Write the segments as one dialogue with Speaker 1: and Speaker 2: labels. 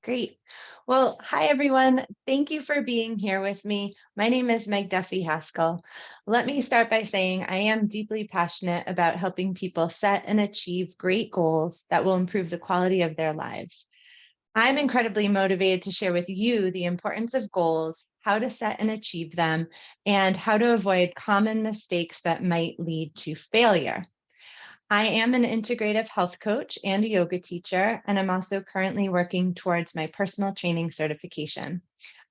Speaker 1: Great. Well, hi everyone. Thank you for being here with me. My name is Meg Duffy Haskell. Let me start by saying I am deeply passionate about helping people set and achieve great goals that will improve the quality of their lives. I'm incredibly motivated to share with you the importance of goals, how to set and achieve them, and how to avoid common mistakes that might lead to failure. I am an integrative health coach and a yoga teacher, and I'm also currently working towards my personal training certification.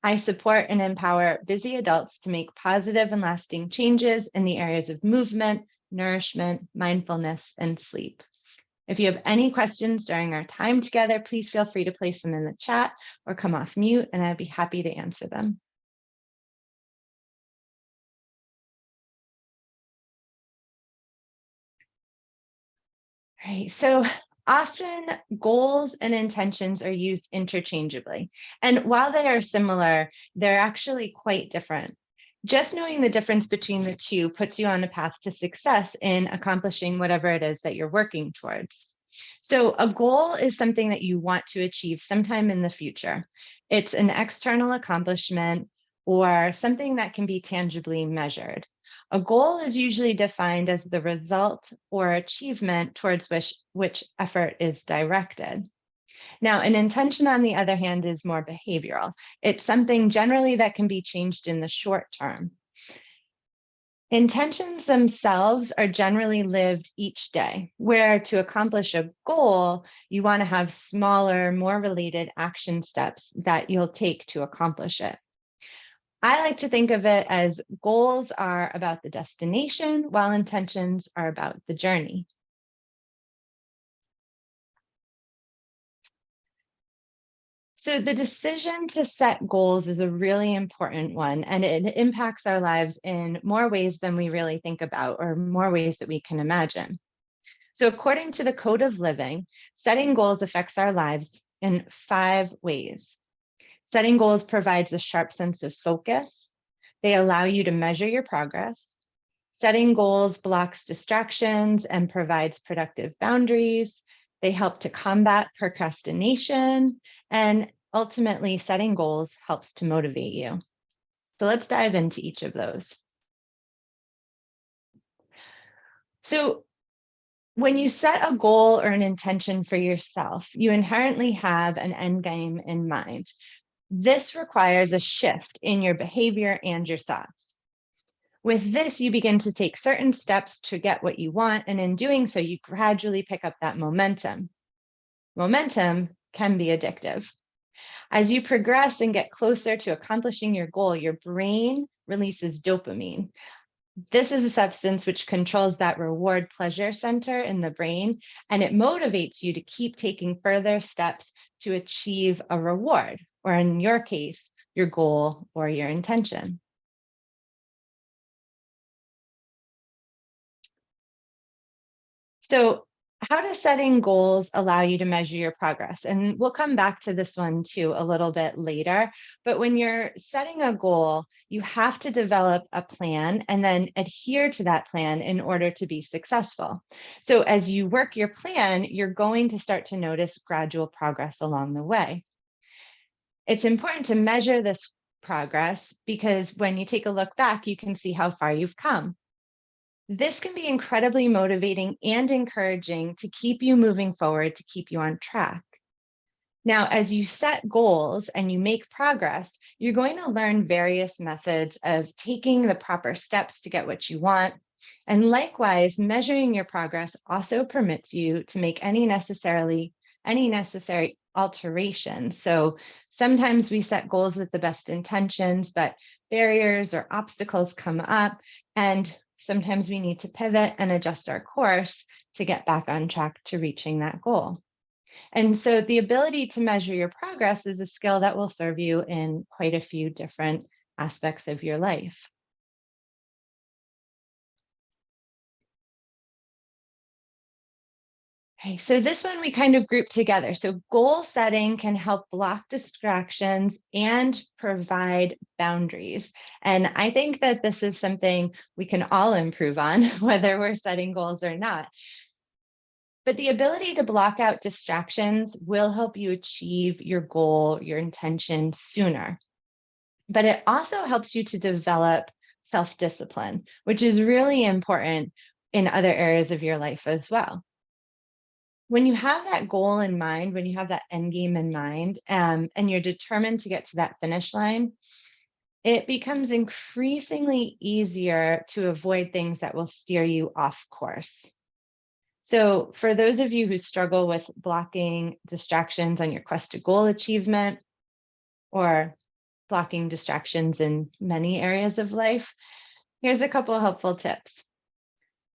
Speaker 1: I support and empower busy adults to make positive and lasting changes in the areas of movement, nourishment, mindfulness, and sleep. If you have any questions during our time together, please feel free to place them in the chat or come off mute, and I'd be happy to answer them. Right. So often goals and intentions are used interchangeably. And while they are similar, they're actually quite different. Just knowing the difference between the two puts you on a path to success in accomplishing whatever it is that you're working towards. So, a goal is something that you want to achieve sometime in the future. It's an external accomplishment or something that can be tangibly measured. A goal is usually defined as the result or achievement towards which effort is directed. Now, an intention, on the other hand, is more behavioral. It's something generally that can be changed in the short term. Intentions themselves are generally lived each day, where to accomplish a goal, you want to have smaller, more related action steps that you'll take to accomplish it. I like to think of it as goals are about the destination, while intentions are about the journey. So, the decision to set goals is a really important one, and it impacts our lives in more ways than we really think about, or more ways that we can imagine. So, according to the Code of Living, setting goals affects our lives in 5 ways. Setting goals provides a sharp sense of focus. They allow you to measure your progress. Setting goals blocks distractions and provides productive boundaries. They help to combat procrastination. And ultimately, setting goals helps to motivate you. So let's dive into each of those. So, when you set a goal or an intention for yourself, you inherently have an end game in mind. This requires a shift in your behavior and your thoughts. With this, you begin to take certain steps to get what you want, and in doing so, you gradually pick up that momentum. Momentum can be addictive. As you progress and get closer to accomplishing your goal, your brain releases dopamine. This is a substance which controls that reward pleasure center in the brain, and it motivates you to keep taking further steps to achieve a reward, or in your case, your goal or your intention. So, how does setting goals allow you to measure your progress? And we'll come back to this one too a little bit later. But when you're setting a goal, you have to develop a plan and then adhere to that plan in order to be successful. So, as you work your plan, you're going to start to notice gradual progress along the way. It's important to measure this progress because when you take a look back, you can see how far you've come. This can be incredibly motivating and encouraging to keep you moving forward, to keep you on track. Now, as you set goals and you make progress, you're going to learn various methods of taking the proper steps to get what you want. And likewise, measuring your progress also permits you to make any necessary alterations. So sometimes we set goals with the best intentions, but barriers or obstacles come up, and sometimes we need to pivot and adjust our course to get back on track to reaching that goal. And so the ability to measure your progress is a skill that will serve you in quite a few different aspects of your life. Okay, so this one we kind of group together. So goal setting can help block distractions and provide boundaries. And I think that this is something we can all improve on, whether we're setting goals or not. But the ability to block out distractions will help you achieve your goal, your intention sooner. But it also helps you to develop self-discipline, which is really important in other areas of your life as well. When you have that goal in mind, when you have that end game in mind, and you're determined to get to that finish line, it becomes increasingly easier to avoid things that will steer you off course. So for those of you who struggle with blocking distractions on your quest to goal achievement, or blocking distractions in many areas of life, here's a couple helpful tips.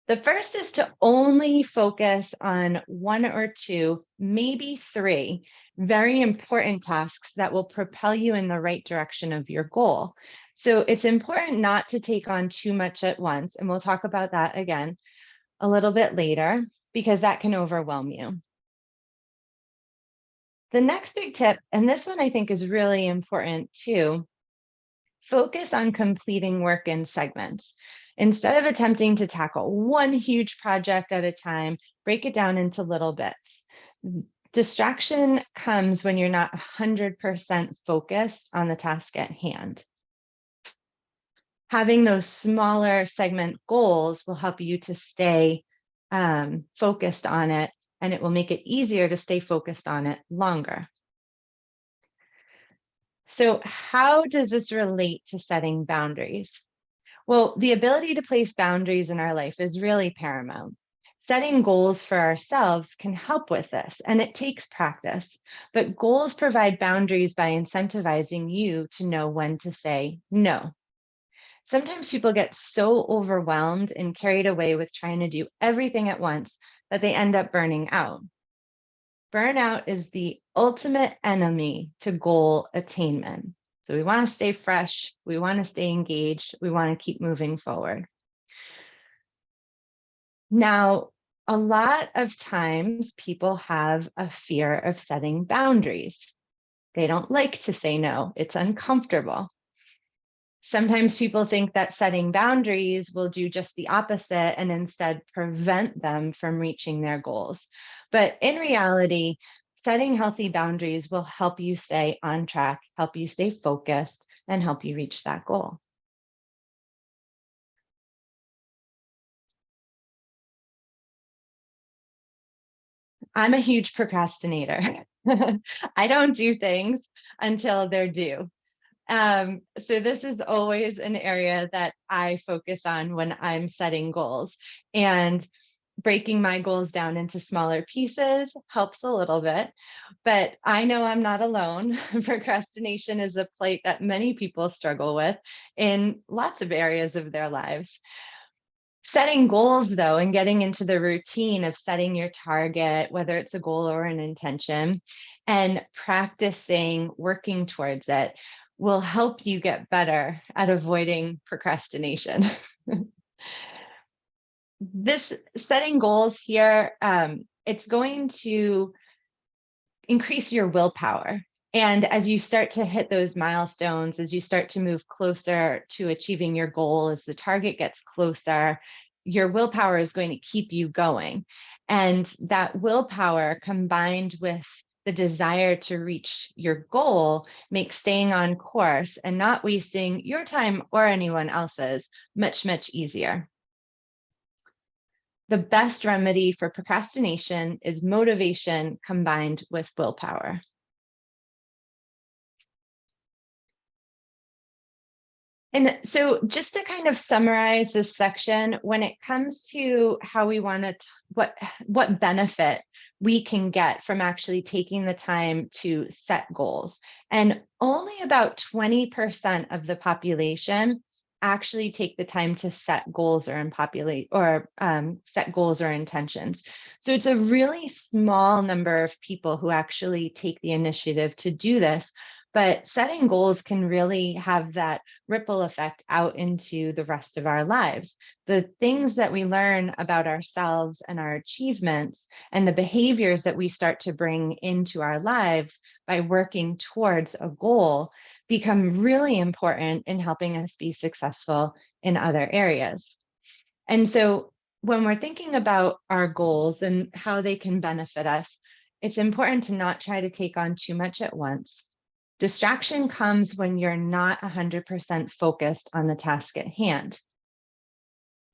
Speaker 1: The first is to only focus on one or two, maybe three, very important tasks that will propel you in the right direction of your goal. So it's important not to take on too much at once, and we'll talk about that again a little bit later, because that can overwhelm you. The next big tip, and this one I think is really important too, focus on completing work in segments. Instead of attempting to tackle one huge project at a time, break it down into little bits. Distraction comes when you're not 100% focused on the task at hand. Having those smaller segment goals will help you to stay focused on it, and it will make it easier to stay focused on it longer. So how does this relate to setting boundaries? Well, the ability to place boundaries in our life is really paramount. Setting goals for ourselves can help with this, and it takes practice. But goals provide boundaries by incentivizing you to know when to say no. Sometimes people get so overwhelmed and carried away with trying to do everything at once that they end up burning out. Burnout is the ultimate enemy to goal attainment. So we want to stay fresh, we want to stay engaged, we want to keep moving forward. Now, a lot of times people have a fear of setting boundaries. They don't like to say no, it's uncomfortable. Sometimes people think that setting boundaries will do just the opposite and instead prevent them from reaching their goals. But in reality, setting healthy boundaries will help you stay on track, help you stay focused, and help you reach that goal. I'm a huge procrastinator. I don't do things until they're due. So this is always an area that I focus on when I'm setting goals. And breaking my goals down into smaller pieces helps a little bit, but I know I'm not alone. Procrastination is a plight that many people struggle with in lots of areas of their lives. Setting goals, though, and getting into the routine of setting your target, whether it's a goal or an intention, and practicing working towards it will help you get better at avoiding procrastination. This setting goals here, it's going to increase your willpower. And as you start to hit those milestones, as you start to move closer to achieving your goal, as the target gets closer, your willpower is going to keep you going. And that willpower combined with the desire to reach your goal makes staying on course and not wasting your time or anyone else's much, much easier. The best remedy for procrastination is motivation combined with willpower. And so just to kind of summarize this section, when it comes to how we want to, what benefit we can get from actually taking the time to set goals. And only about 20% of the population actually take the time to set goals or set goals or intentions. So it's a really small number of people who actually take the initiative to do this. But setting goals can really have that ripple effect out into the rest of our lives. The things that we learn about ourselves and our achievements and the behaviors that we start to bring into our lives by working towards a goal become really important in helping us be successful in other areas. And so when we're thinking about our goals and how they can benefit us, it's important to not try to take on too much at once. Distraction comes when you're not 100% focused on the task at hand.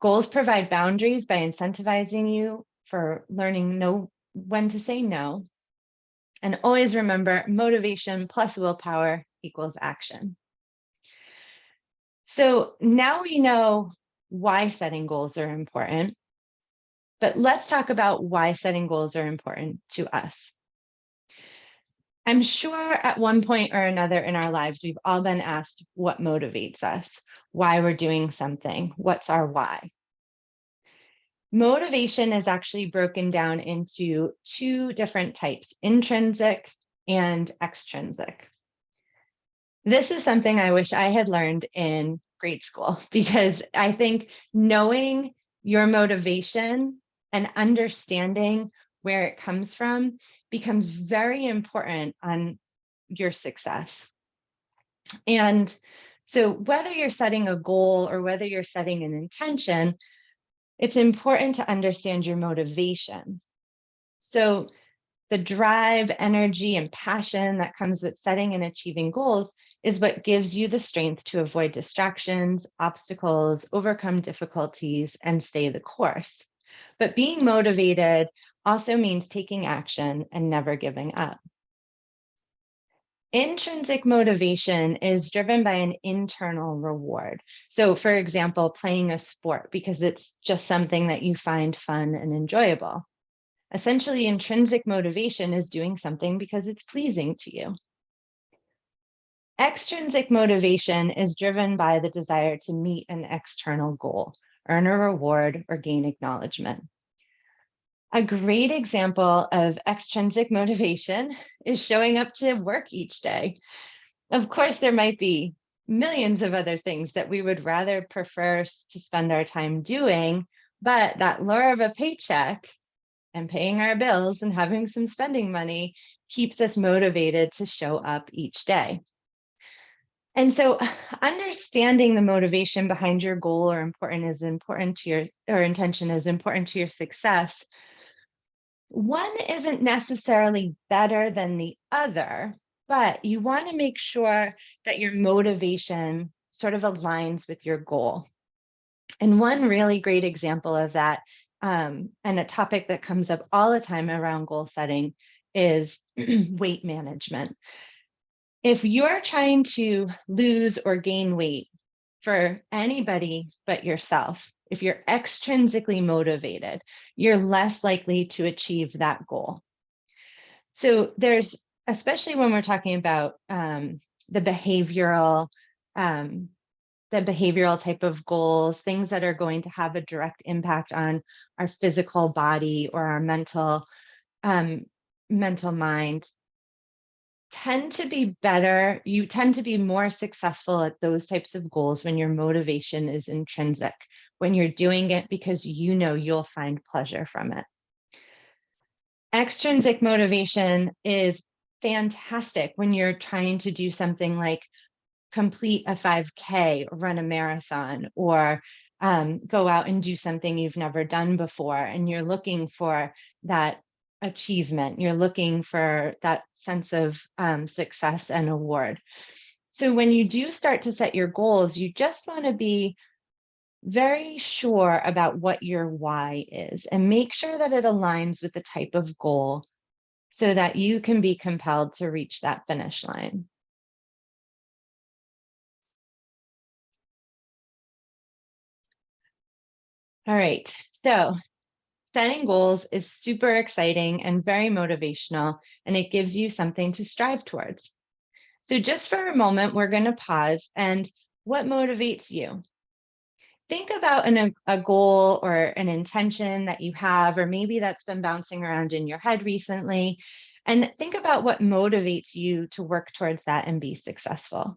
Speaker 1: Goals provide boundaries by incentivizing you for learning when to say no. And always remember, motivation plus willpower equals action. So now we know why setting goals are important, but let's talk about why setting goals are important to us. I'm sure at one point or another in our lives, we've all been asked what motivates us, why we're doing something, what's our why. Motivation is actually broken down into two different types, intrinsic and extrinsic. This is something I wish I had learned in grade school, because I think knowing your motivation and understanding where it comes from becomes very important on your success. And so whether you're setting a goal or whether you're setting an intention, it's important to understand your motivation. So the drive, energy, and passion that comes with setting and achieving goals is what gives you the strength to avoid distractions, obstacles, overcome difficulties, and stay the course. But being motivated also means taking action and never giving up. Intrinsic motivation is driven by an internal reward. So, for example, playing a sport because it's just something that you find fun and enjoyable. Essentially, intrinsic motivation is doing something because it's pleasing to you. Extrinsic motivation is driven by the desire to meet an external goal, earn a reward, or gain acknowledgement. A great example of extrinsic motivation is showing up to work each day. Of course, there might be millions of other things that we would rather prefer to spend our time doing, but that lure of a paycheck and paying our bills and having some spending money keeps us motivated to show up each day. And so understanding the motivation behind your goal or intention is important to your success. One isn't necessarily better than the other, but you want to make sure that your motivation sort of aligns with your goal. And one really great example of that, and a topic that comes up all the time around goal setting, is weight management. If you're trying to lose or gain weight for anybody but yourself, if you're extrinsically motivated, you're less likely to achieve that goal. So there's, especially when we're talking about the behavioral type of goals, things that are going to have a direct impact on our physical body or our mental mind, you tend to be more successful at those types of goals when your motivation is intrinsic, when you're doing it because you know you'll find pleasure from it. Extrinsic motivation is fantastic when you're trying to do something like complete a 5K, or run a marathon, or go out and do something you've never done before, and you're looking for that achievement. You're looking for that sense of success and award. So when you do start to set your goals, you just want to be very sure about what your why is and make sure that it aligns with the type of goal so that you can be compelled to reach that finish line. All right, so setting goals is super exciting and very motivational, and it gives you something to strive towards. So just for a moment, we're going to pause, and what motivates you? Think about a goal or an intention that you have, or maybe that's been bouncing around in your head recently, and think about what motivates you to work towards that and be successful.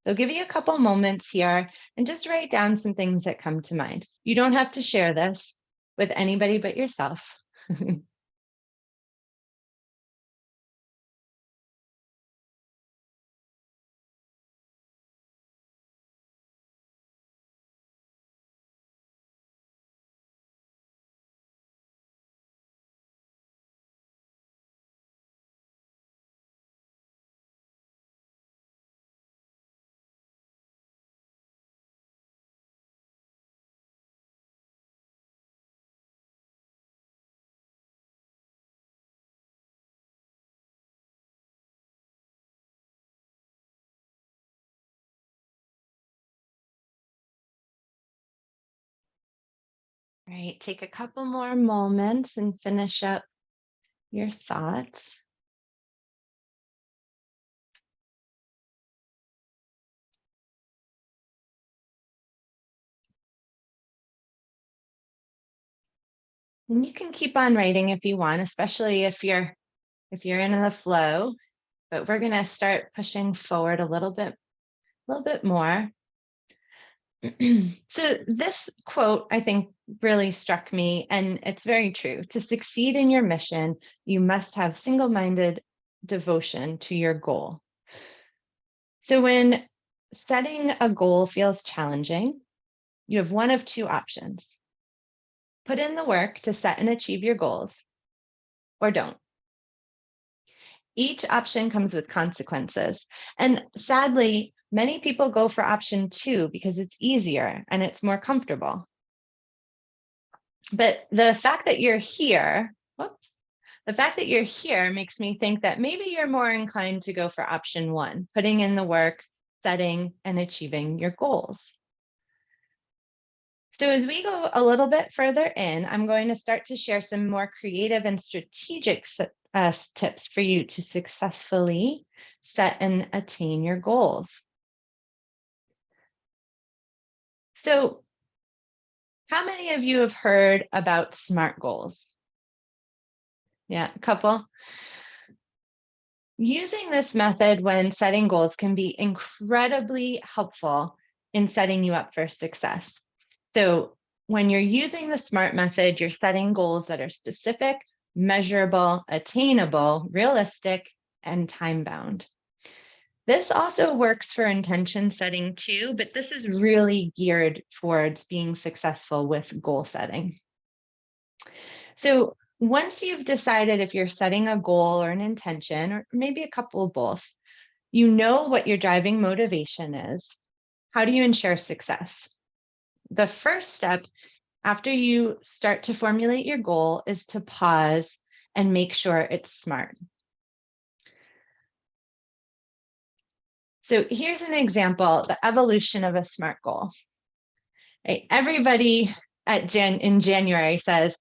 Speaker 1: So give you a couple moments here and just write down some things that come to mind. You don't have to share this with anybody but yourself. right, take a couple more moments and finish up your thoughts. And you can keep on writing if you want, especially if you're in the flow, but we're going to start pushing forward a little bit more. So this quote, I think, really struck me, and it's very true. To succeed in your mission, you must have single-minded devotion to your goal. So when setting a goal feels challenging, you have one of two options. Put in the work to set and achieve your goals, or don't. Each option comes with consequences. And sadly, many people go for option two because it's easier and it's more comfortable. But the fact that you're here, whoops, the fact that you're here makes me think that maybe you're more inclined to go for option one, putting in the work, setting and achieving your goals. So as we go a little bit further in, I'm going to start to share some more creative and strategic tips for you to successfully set and attain your goals. So how many of you have heard about SMART goals? Yeah, a couple. Using this method when setting goals can be incredibly helpful in setting you up for success. So when you're using the SMART method, you're setting goals that are specific, measurable, attainable, realistic, and time-bound. This also works for intention setting too, but this is really geared towards being successful with goal setting. So once you've decided if you're setting a goal or an intention, or maybe a couple of both, you know what your driving motivation is. How do you ensure success? The first step after you start to formulate your goal is to pause and make sure it's SMART. So here's an example, the evolution of a SMART goal. Right? Everybody in January says,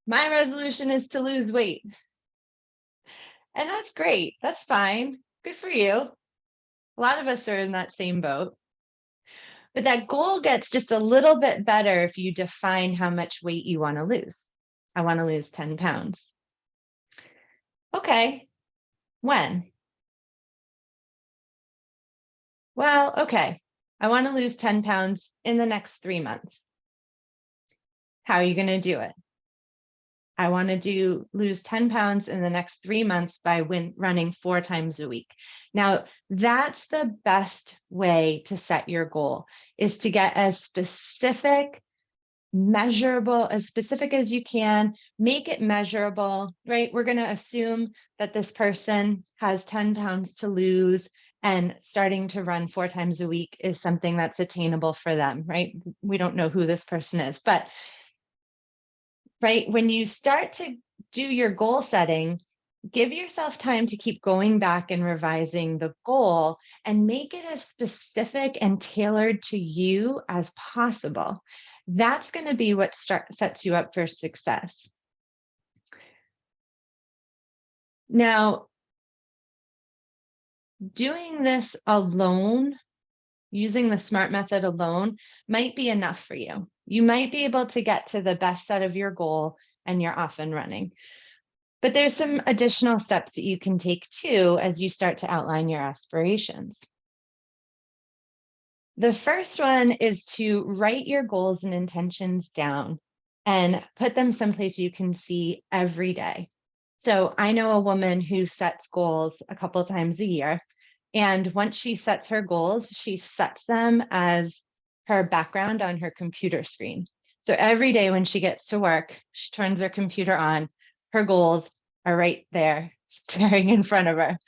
Speaker 1: my resolution is to lose weight. And that's great. That's fine. Good for you. A lot of us are in that same boat. But that goal gets just a little bit better if you define how much weight you want to lose. I want to lose 10 pounds. Okay. When? Well, okay. I want to lose 10 pounds in the next 3 months. How are you going to do it? I want to lose 10 pounds in the next 3 months by running 4 times a week. Now, that's the best way to set your goal, is to get as specific, measurable, as specific as you can, make it measurable, right? We're going to assume that this person has 10 pounds to lose, and starting to run 4 times a week is something that's attainable for them, right? We don't know who this person is, but right, when you start to do your goal setting, give yourself time to keep going back and revising the goal and make it as specific and tailored to you as possible. That's going to be what sets you up for success. Now, doing this alone, using the SMART method alone, might be enough for you. You might be able to get to the best set of your goal and you're off and running. But there's some additional steps that you can take too as you start to outline your aspirations. The first one is to write your goals and intentions down and put them someplace you can see every day. So I know a woman who sets goals a couple times a year. And once she sets her goals, she sets them as her background on her computer screen. So every day when she gets to work, she turns her computer on, her goals are right there, staring in front of her.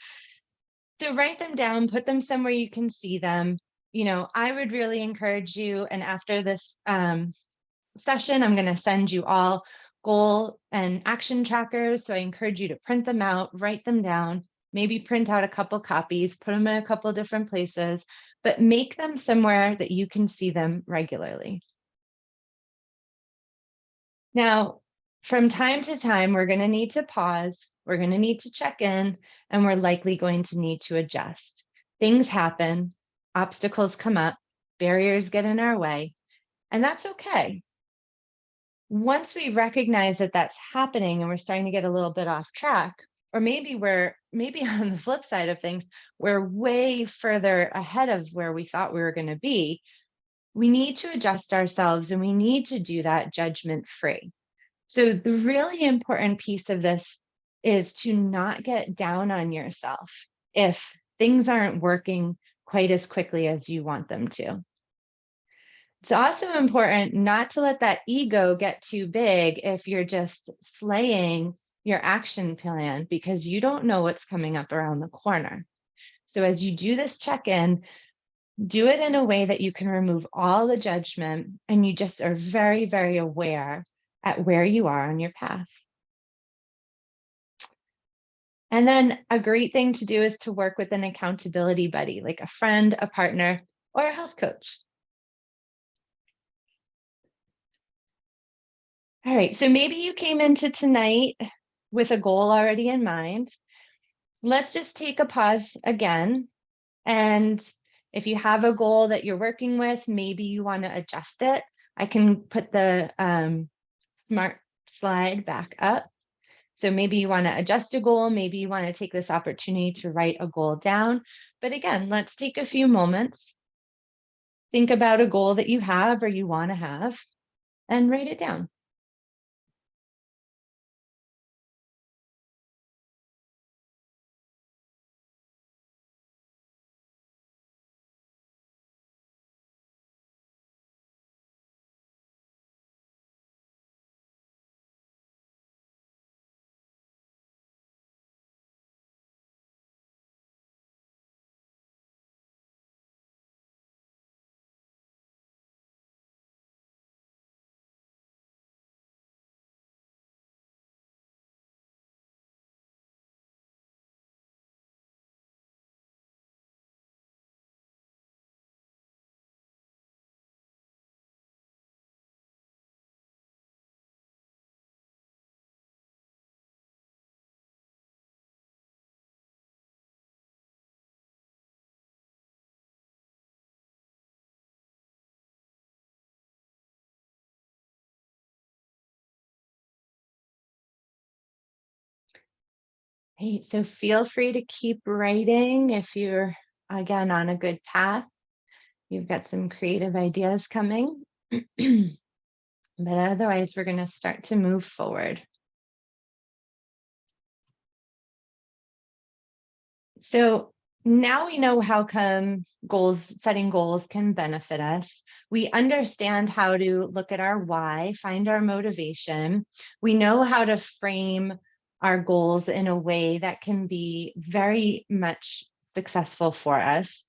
Speaker 1: So write them down, put them somewhere you can see them. I would really encourage you, and after this session, I'm going to send you all goal and action trackers. So I encourage you to print them out, write them down, maybe print out a couple copies, put them in a couple different places, but make them somewhere that you can see them regularly. Now, from time to time, we're going to need to pause, we're going to need to check in, and we're likely going to need to adjust. Things happen, obstacles come up, barriers get in our way, and that's okay. Once we recognize that that's happening and we're starting to get a little bit off track, or maybe on the flip side of things, we're way further ahead of where we thought we were going to be, we need to adjust ourselves and we need to do that judgment free. So the really important piece of this is to not get down on yourself if things aren't working quite as quickly as you want them to. It's also important not to let that ego get too big if you're just slaying your action plan because you don't know what's coming up around the corner. So as you do this check-in, do it in a way that you can remove all the judgment and you just are very, very aware at where you are on your path. And then a great thing to do is to work with an accountability buddy, like a friend, a partner, or a health coach. All right, so maybe you came into tonight with a goal already in mind. Let's just take a pause again. And if you have a goal that you're working with, maybe you want to adjust it. I can put the smart slide back up. So maybe you want to adjust a goal. Maybe you want to take this opportunity to write a goal down. But again, let's take a few moments. Think about a goal that you have or you want to have and write it down. Hey, so feel free to keep writing if you're, again, on a good path. You've got some creative ideas coming. But otherwise, we're going to start to move forward. So now we know how come setting goals can benefit us. We understand how to look at our why, find our motivation. We know how to frame our goals in a way that can be very much successful for us.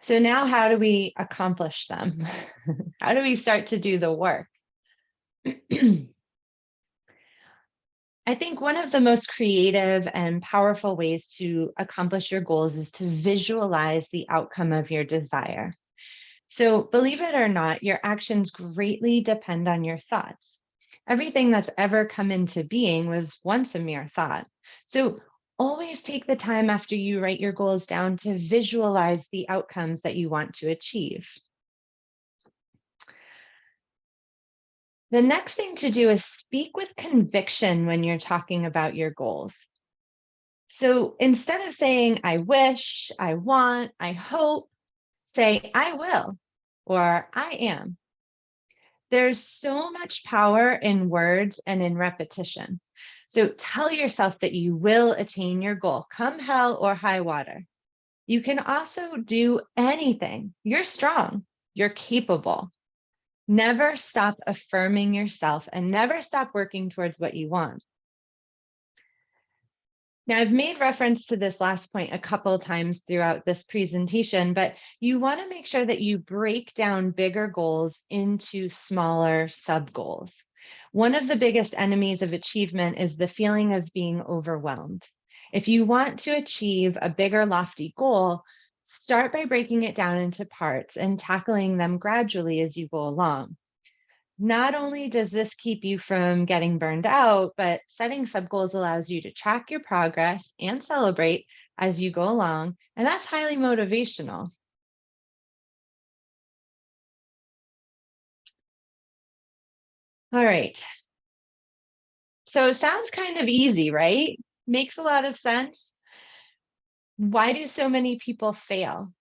Speaker 1: So now how do we accomplish them? How do we start to do the work? I think one of the most creative and powerful ways to accomplish your goals is to visualize the outcome of your desire. So, believe it or not, your actions greatly depend on your thoughts. Everything that's ever come into being was once a mere thought. So, always take the time after you write your goals down to visualize the outcomes that you want to achieve. The next thing to do is speak with conviction when you're talking about your goals. So instead of saying, I wish, I want, I hope, say, I will, or I am. There's so much power in words and in repetition. So tell yourself that you will attain your goal, come hell or high water. You can also do anything. You're strong, you're capable. Never stop affirming yourself and never stop working towards what you want. Now, I've made reference to this last point a couple of times throughout this presentation, but you want to make sure that you break down bigger goals into smaller sub-goals. One of the biggest enemies of achievement is the feeling of being overwhelmed. If you want to achieve a bigger, lofty goal, start by breaking it down into parts and tackling them gradually as you go along. Not only does this keep you from getting burned out, but setting sub goals allows you to track your progress and celebrate as you go along. And that's highly motivational. All right. So it sounds kind of easy, right? Makes a lot of sense. Why do so many people fail?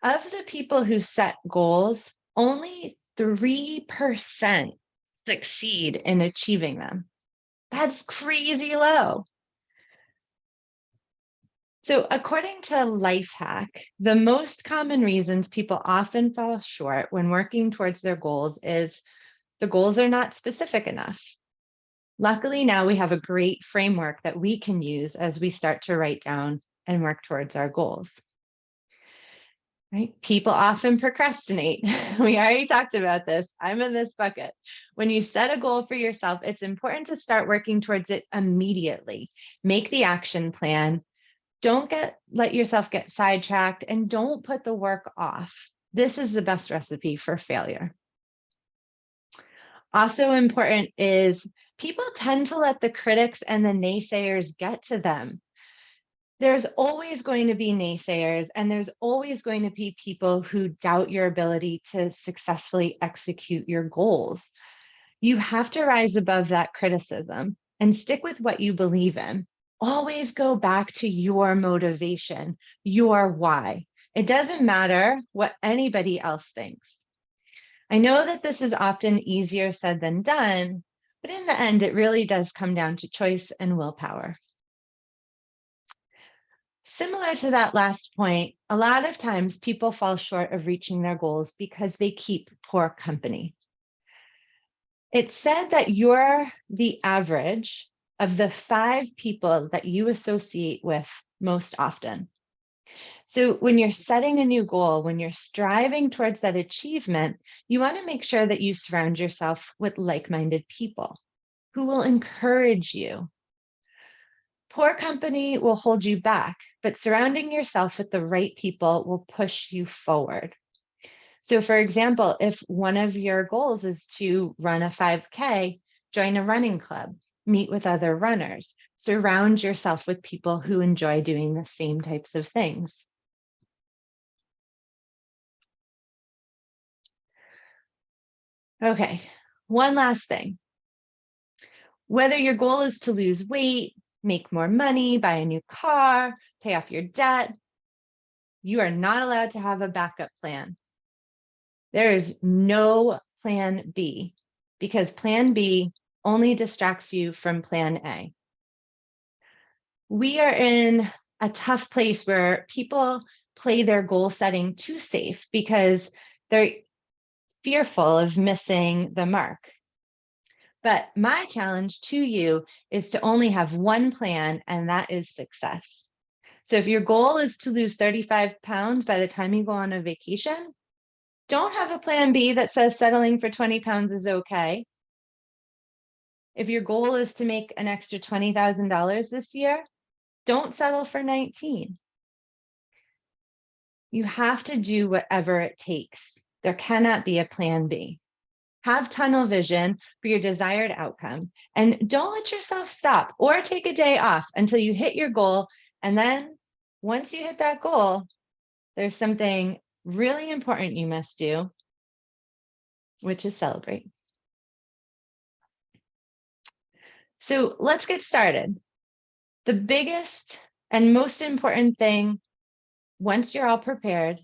Speaker 1: Of the people who set goals, only 3% succeed in achieving them. That's crazy low. So, according to Lifehack, the most common reasons people often fall short when working towards their goals is the goals are not specific enough. Luckily, now we have a great framework that we can use as we start to write down and work towards our goals. Right? People often procrastinate. We already talked about this. I'm in this bucket. When you set a goal for yourself, it's important to start working towards it immediately. Make the action plan. Don't let yourself get sidetracked, and don't put the work off. This is the best recipe for failure. Also important is people tend to let the critics and the naysayers get to them. There's always going to be naysayers, and there's always going to be people who doubt your ability to successfully execute your goals. You have to rise above that criticism and stick with what you believe in. Always go back to your motivation, your why. It doesn't matter what anybody else thinks. I know that this is often easier said than done, but in the end, it really does come down to choice and willpower. Similar to that last point, a lot of times people fall short of reaching their goals because they keep poor company. It's said that you're the average of the 5 people that you associate with most often. So when you're setting a new goal, when you're striving towards that achievement, you want to make sure that you surround yourself with like-minded people who will encourage you. Poor company will hold you back, but surrounding yourself with the right people will push you forward. So, for example, if one of your goals is to run a 5K, join a running club, meet with other runners, surround yourself with people who enjoy doing the same types of things. Okay, one last thing. Whether your goal is to lose weight, make more money, buy a new car, pay off your debt, you are not allowed to have a backup plan. There is no plan B, because plan B only distracts you from plan A. We are in a tough place where people play their goal setting too safe because they're fearful of missing the mark. But my challenge to you is to only have one plan, and that is success. So if your goal is to lose 35 pounds by the time you go on a vacation, don't have a plan B that says settling for 20 pounds is okay. If your goal is to make an extra $20,000 this year, don't settle for 19. You have to do whatever it takes. There cannot be a plan B. Have tunnel vision for your desired outcome, and don't let yourself stop or take a day off until you hit your goal. And then once you hit that goal, there's something really important you must do, which is celebrate. So let's get started. The biggest and most important thing, once you're all prepared,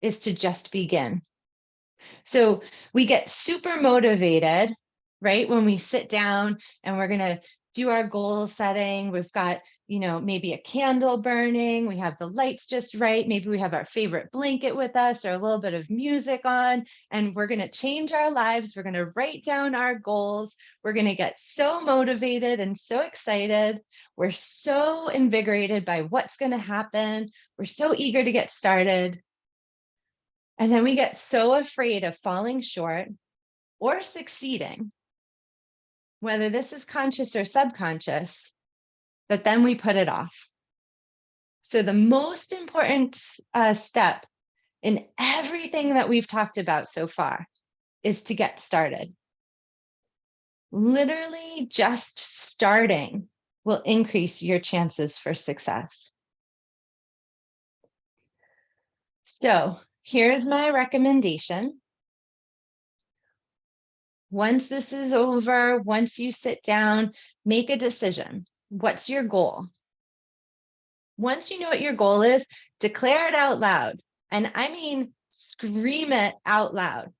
Speaker 1: is to just begin. So we get super motivated, right? When we sit down and we're going to do our goal setting, we've got, maybe a candle burning, we have the lights just right, maybe we have our favorite blanket with us or a little bit of music on, and we're going to change our lives. We're going to write down our goals. We're going to get so motivated and so excited. We're so invigorated by what's going to happen. We're so eager to get started. And then we get so afraid of falling short or succeeding, whether this is conscious or subconscious, that then we put it off. So the most important step in everything that we've talked about so far is to get started. Literally just starting will increase your chances for success. So here's my recommendation. Once this is over, once you sit down, make a decision. What's your goal? Once you know what your goal is, declare it out loud. And I mean, scream it out loud.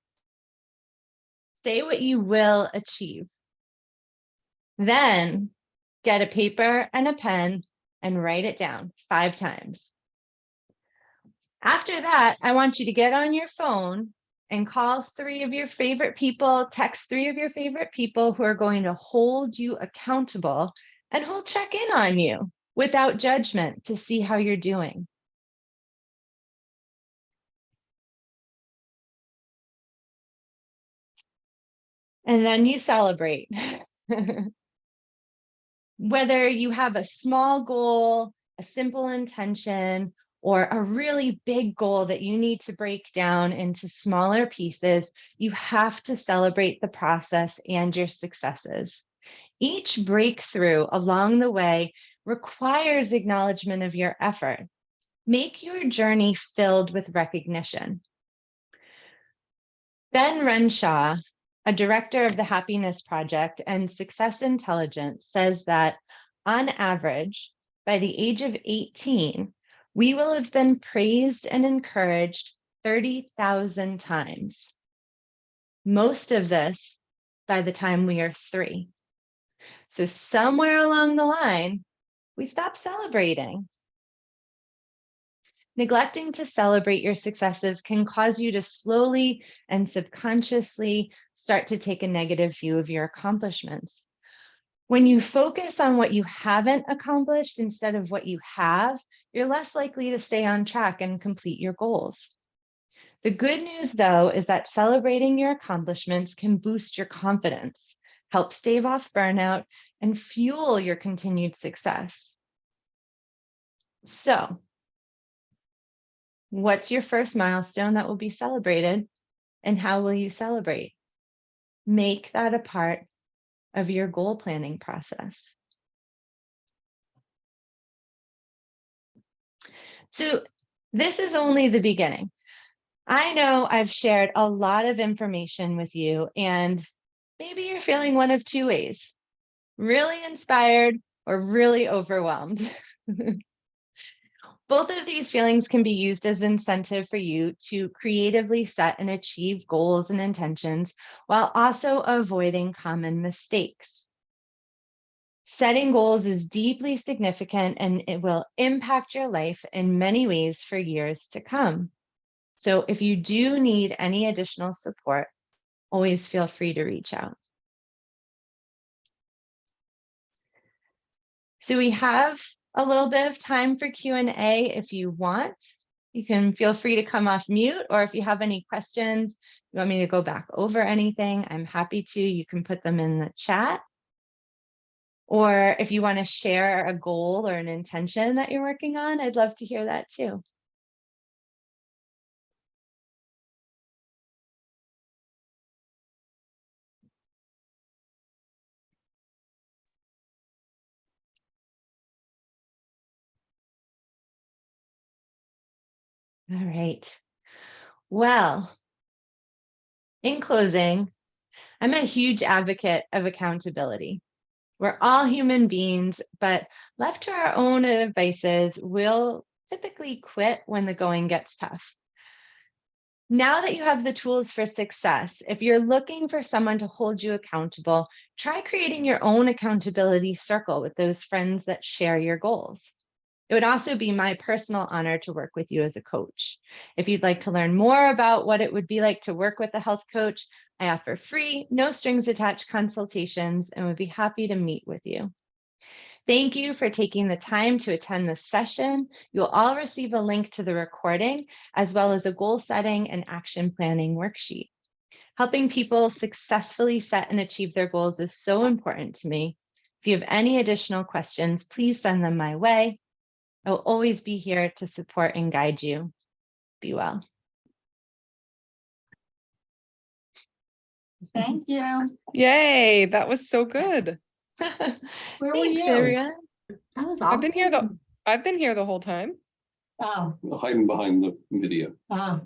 Speaker 1: Say what you will achieve. Then get a paper and a pen and write it down 5 times. After that, I want you to get on your phone and call 3 of your favorite people, text 3 of your favorite people who are going to hold you accountable and who'll check in on you without judgment to see how you're doing. And then you celebrate. Whether you have a small goal, a simple intention, or a really big goal that you need to break down into smaller pieces, you have to celebrate the process and your successes. Each breakthrough along the way requires acknowledgement of your effort. Make your journey filled with recognition. Ben Renshaw, a director of the Happiness Project and Success Intelligence, says that on average, by the age of 18, we will have been praised and encouraged 30,000 times. Most of this by the time we are 3. So somewhere along the line, we stop celebrating. Neglecting to celebrate your successes can cause you to slowly and subconsciously start to take a negative view of your accomplishments. When you focus on what you haven't accomplished instead of what you have, you're less likely to stay on track and complete your goals. The good news, though, is that celebrating your accomplishments can boost your confidence, help stave off burnout, and fuel your continued success. So, what's your first milestone that will be celebrated, and how will you celebrate? Make that a part of your goal planning process. So this is only the beginning. I know I've shared a lot of information with you, and maybe you're feeling one of 2 ways: really inspired or really overwhelmed. Both of these feelings can be used as incentive for you to creatively set and achieve goals and intentions while also avoiding common mistakes. Setting goals is deeply significant and it will impact your life in many ways for years to come. So if you do need any additional support, always feel free to reach out. So we have a little bit of time for Q&A if you want. You can feel free to come off mute, or if you have any questions, you want me to go back over anything, I'm happy to. You can put them in the chat. Or if you want to share a goal or an intention that you're working on, I'd love to hear that too. All right. Well, in closing, I'm a huge advocate of accountability. We're all human beings, but left to our own devices, we'll typically quit when the going gets tough. Now that you have the tools for success, if you're looking for someone to hold you accountable, try creating your own accountability circle with those friends that share your goals. It would also be my personal honor to work with you as a coach. If you'd like to learn more about what it would be like to work with a health coach, I offer free, no strings attached consultations and would be happy to meet with you. Thank you for taking the time to attend this session. You'll all receive a link to the recording, as well as a goal setting and action planning worksheet. Helping people successfully set and achieve their goals is so important to me. If you have any additional questions, please send them my way. I will always be here to support and guide you. Be well.
Speaker 2: Thank you.
Speaker 3: Yay, that was so good.
Speaker 2: Where were
Speaker 1: Thanks,
Speaker 2: you?
Speaker 1: Ariane.
Speaker 2: That was
Speaker 3: I've been here
Speaker 2: awesome.
Speaker 3: I've been here the whole time.
Speaker 2: Oh,
Speaker 4: Hiding behind the video.
Speaker 2: oh.